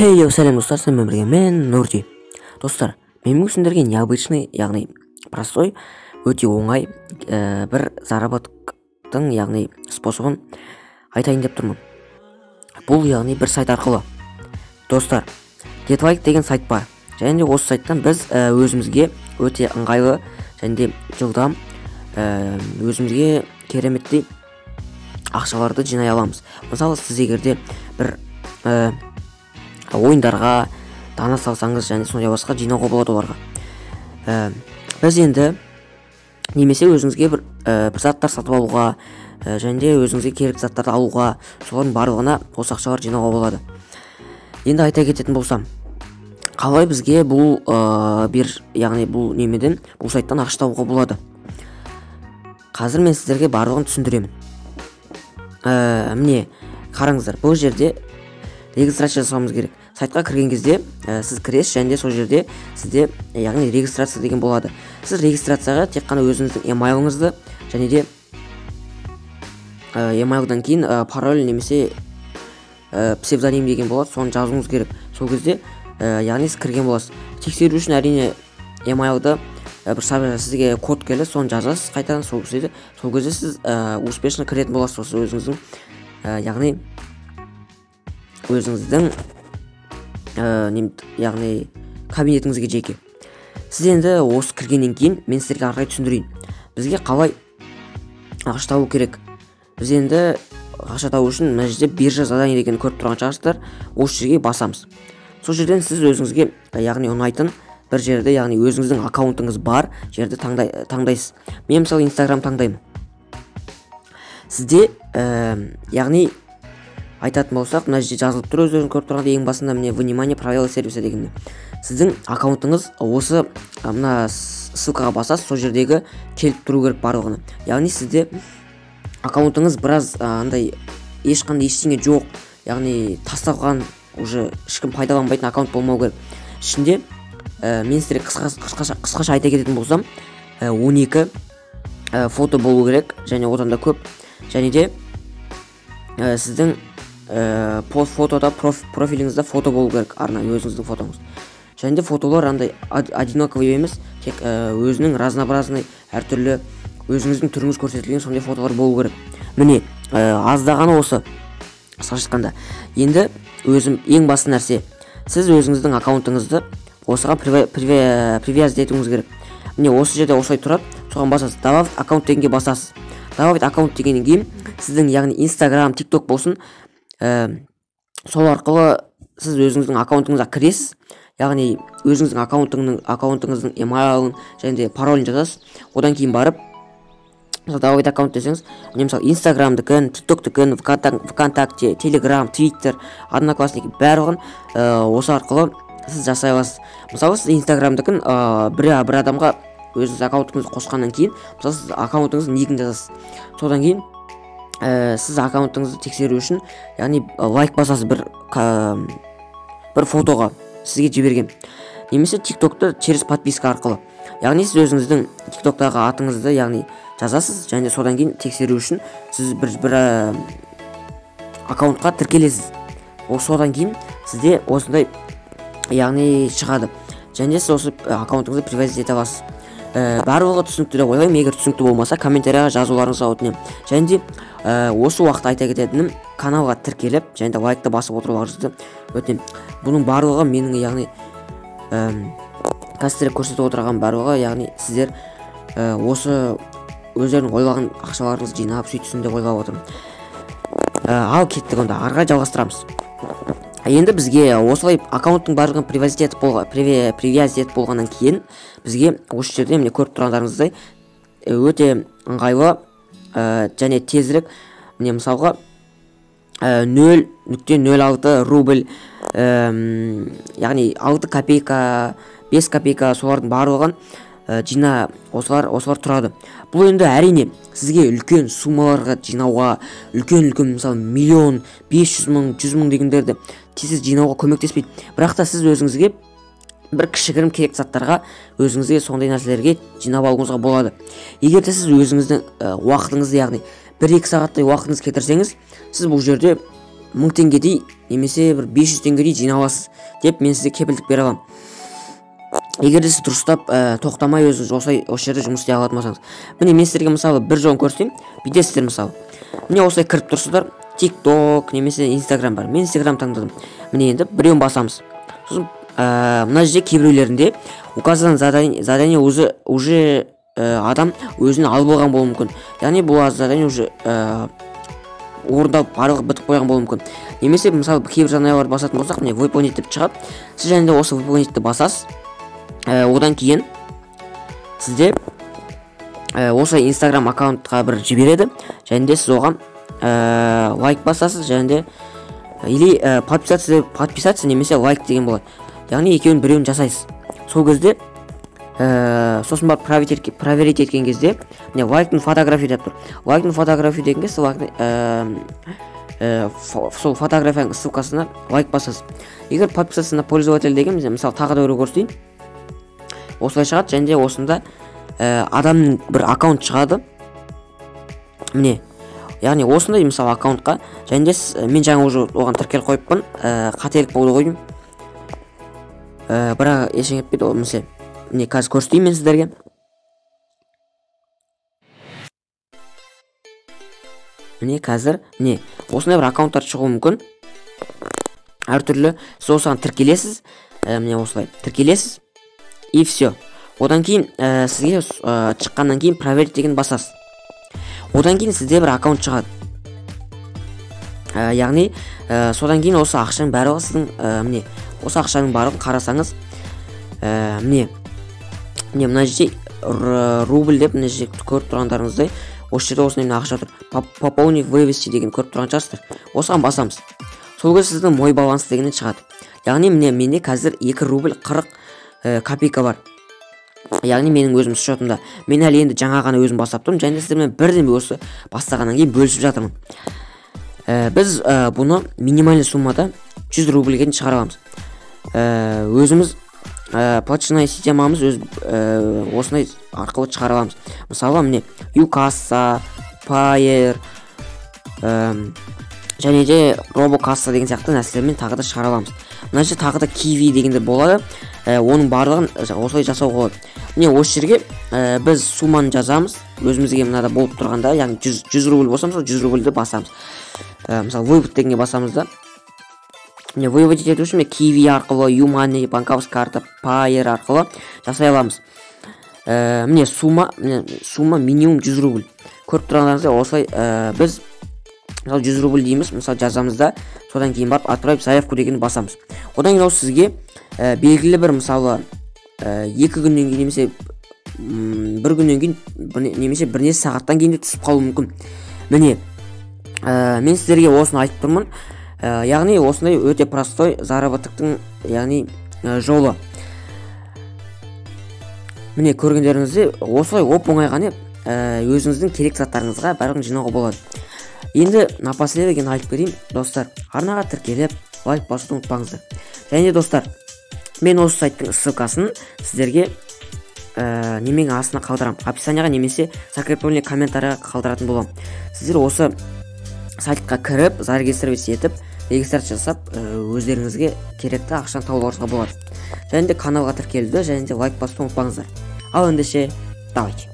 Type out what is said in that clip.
Сәлем достар, сәлем бірге, мен Нұрди. Достар, мен бүгін сіздерге необычный, яғни простой, өте оңай бір заработктың, яғни способын айтайын деп тұрмын. Бұл яғни бір сайт арқылы. Достар, GetLike деген сайт бар. Және де осы сайттан біз өзімізге өте ыңғайлы және де жылдам өзімізге кереметтей ақшаларды жинай аламыз. Мысалы, сіз егерде бір ойындарға дана салсаңыз және сондай басқа жинауға болады оларға. Біз енді немесе өзіңізге бір заттар сатып алуға және де өзіңізге керек заттарды алуға, солардың барлығына осы ақшалар жинауға болады. Енді айта кететін болсам, қалай бізге бұл яғни бұл немеден, бұл сайттан ақша табуға болады. Қазір мен сіздерге барлығын түсіндіремін. Міне, қараңыздар, бұл жерде регистрация жасауымыз керек. Сайтқа кірген кезде сіз кіресіз және де сол жерде сізде яғни регистрация деген болады. Сіз регистрацияға тек қана өзіңіздің емайлыңызды және де емайлдан кейін пароль немесе псевдоним деген болады, соны жазуыңыз керек. Сол кезде яғни сіз кірген боласыз. Тексеру үшін әрине емайлды бір сізге код келеді, соны жазасыз қайтадан. Сол кезде сіз успешно кіретін боласыз өзіңіздің яғни өзіңіздің яғни кабинетіңізге жеке. Сіз енді осы кіргеннен кейін мен сіздерге ары қарай түсіндірейін. Бізге қалай ақша табу керек? Біз енді ақша табу үшін мына жерде биржа задание деген көріп тұрған шығарсыздар. Осы жерге басамыз. Сол жерден сіз өзіңізге яғни ұнайтын бір жерде, яғни өзіңіздің аккаунтыңыз бар жерді таңдайсыз. Мен мысалы Instagram таңдаймын. Сізде яғни айтатын болсақ, мына жерде жазылып тұр, өздеріңіз көріп тұрғанда ең басында міне внимание правила сервиса дегенде. Сіздің аккаунтыңыз осы мына ссылкаға басасыз, сол жердегі келіп тұру керек барлығына. Яғни сізде аккаунтыңыз біраз андай ешқандай ештеңе жоқ, яғни тасталған, уже ешкім пайдаланбайтын аккаунт болмау керек. Ішінде мен сіздерге қысқаша айта кететін болсам, 12 фото болу керек, және одан да көп. Және де сіздің фотода профиліңізде фото болу керек, арнайы өзіңіздің фотоңыз. Және де фотолар андай одинаковый емес, тек өзінің разнообразный, әртүрлі өзіңіздің түріңіз көрсетілген сондай фотолар болу керек. Міне, аздағаны осы қысқаша. Енді ең басты нәрсе, сіз өзіңіздің аккаунтыңызды осыған привязать етуіңіз керек. Міне, осы жерде осылай тұрады, соған басасыз. Добавить аккаунт дегенге басасыз. Добавить аккаунт дегеннен кейін сіздің яғни Instagram, TikTok болсын, сол арқылы сіз өзіңіздің аккаунтыңызға кіресіз, яғни өзіңіздің аккаунтыңыздың емайлын және де паролін жазасыз. Одан кейін барып добавить аккаунт десеңіз, мысалы Instagram-дікін, TikTok-дікін, ВКонтакте, Telegram, Twitter, Одноклассники барлығын осы арқылы сіз жасай аласыз. Мысалы сіз Instagram-дікін бір адамға өзіңіз аккаунтыңызды қосқаннан кейін, мысалы сіз аккаунтыңыздың никін жазасыз. Содан кейін сіз аккаунтыңызды тексеру үшін, яғни лайк басасыз бір фотоға сізге жіберген. Немесе TikTok-ты через подписка арқылы. Яғни сіз өзіңіздің TikTok-тағы атыңызды яғни жазасыз, және содан кейін тексеру үшін сіз бір аккаунтқа тіркелесіз. Содан кейін сізде осындай яғни шығады. Және сіз осы аккаунтыңызды привязать ете аласыз. Барлығы түсінікті деп ойлаймын. Егер түсінікті болмаса, комментарияға жазуларыңызға өтінемін. Және де осы уақытта айта кететінім, каналға тіркеліп, және де лайкты басып отыруларыңызды өтінемін. Бұның барлығы менің яғни қазір көрсетіп отырған барлығы, яғни сіздер осы өздерінің ойлаған ақшаларыңызды жинап сөйтсін деп ойлап отырмын. Ал кеттік, онда арға жалғастырамыз. Енді бізге осылай аккаунттың барлығын привязать етіп болғаннан кейін бізге осы жерде міне көріп тұрғандарыңыздай өте ыңғайлы және тезірек, міне мысалға 0.06 рубль, яғни 6 копейка, 5 копейка, солардың барлығын жина осылар тұрады. Бұл енді әрине сізге үлкен суммаларға жинауға, үлкен мысалы миллион, 500 мың, 100 мың дегендерді тез жинауға көмектеспейді. Бірақ та сіз өзіңізге бір кішігірім керек заттарға, өзіңізге сондай нәрселерге жинап алуыңызға болады. Егер сіз өзіңіздің уақытыңызды, яғни 1-2 сағаттай уақытыңыз кетірсеңіз, сіз бұл жерде 1000 теңгедей немесе бір 500 теңгедей жинап аласыз деп мен сізге кепілдік бере аламын. Егер де сіз дұрыстап тоқтамай осы жерде жұмыс істей алатын болсаңыз. Міне мен сіздерге мысалы бір жолын көрсетейін. Бүйтесіздер мысалы. Міне осылай кіріп тұрсыздар. TikTok немесе Instagram бар. Мен Instagram таңдадым. Міне енді біреуін басамыз. Сосын мына жерде кейбіреулерінде указан задание уже адам өзіне алып алған болуы мүмкін. Яғни бұл задание уже орындалып барлығы бітіп қойған болуы мүмкін. Немесе мысалы кейбір заданияларды басатын болсақ, міне выполнить деп шығады. Сіз және де осы выполнитьті басасыз. Одан кейін сізде осы Instagram аккаунтқа бір жібереді, және де сіз оған лайк басасыз, және де или подписаться немесе лайк деген болады. Яғни екеуін біреуін жасайсыз. Сол кезде сосын барып проверить еткен кезде міне лайктың фотография деп тұр. Лайктың фотография деген кезде сол фотографияның ссылкасына лайк басасыз. Егер подписаться на пользователь деген мысалы тағы да бір көрсетейін. Осылай шығады, және де осында адамның бір аккаунт шығады. Міне. Яғни осындай мысалы аккаунтқа, және де мен жаңа уже оған тіркел қойыппын, қателік болды ғой. Бірақ ештеңе етпейді ол мысалы. Міне қазір көрсетейін мен сіздерге. Міне қазір міне осындай бір аккаунттар шығуы мүмкін. Әртүрлі сіз осыған тіркелесіз. Міне осылай тіркелесіз. И все. Одан кейін сізге шыққаннан кейін проверить деген басасыз. Одан кейін сізде бір аккаунт шығады. Яғни содан кейін осы ақшаның барлығы сіздің міне осы ақшаның барлығын қарасаңыз міне мына жерде рубль деп мына жерде көріп тұрғандарыңыздай осы жерде осындай ақша тұр. Пополни вывести деген көріп тұрған шығарсыздар. Осыған басамыз. Сол кезде сіздің мой баланс дегеннен шығады. Яғни міне менде қазір 2 рубль 40 копейка бар. Яғни менің өзім счетымда. Мен әлі енді жаңа ғана өзім бастап тұрмын, және сіздермен бірден осы бастағаннан кейін бөлісіп жатырмын. Біз бұны минимальный суммада 100 рубльге шығара аламыз. Өзіміз платежная системамыз осындай арқылы шығара аламыз. Мысалы міне Юкасса, Payer және де Робокасса деген сияқты нәрселермен тағы да шығара аламыз. Мына жерде тағы да Kiwi дегендер болады. Оның барлығын осылай жасауға болады. Міне осы жерге біз сумманы жазамыз. Өзімізге мынада болып тұрғанда, яғни 100 рубль болса, мысалы 100 рубльді басамыз. Мысалы вывод дегенге басамыз да. Міне выводить ету үшін Kiwi арқылы, YouMoney, банковская карта, Payer арқылы жасай аламыз. Міне сумма минимум 100 рубль. Көріп тұрғандарыңызда осылай біз мысалы 100 рубль дейміз, мысалы жазамыз да, содан кейін барып отправить заявку дегенді басамыз. Одан кейін сізге белгілі бір мысалы 2 күннен кейін немесе 1 күннен кейін немесе бірнеше сағаттан кейін де түсіп қалуы мүмкін. Міне мен сіздерге осыны айтып тұрмын. Яғни осындай өте простой заработықтың яғни жолы. Міне көргендеріңізде осылай оп-оңай ғана өзіңіздің керек заттарыңызға барлығын жинауға болады. Енді напоследок айтып кетейін, достар, арнаға тіркеліп лайк басуды ұмытпаңыздар. Және достар, мен осы сайттың ссылкасын сіздерге неменің астына қалдырамын. Описанияға немесе закрепленный комментарийға қалдыратын боламын. Сіздер осы сайтқа кіріп, зарегистрировать етіп, регистрация жасап, өздеріңізге керекті ақшаны тауып алуға болады. Және де каналға тіркелуді, және де лайк басуды ұмытпаңыздар. Ал ендеше, давайте.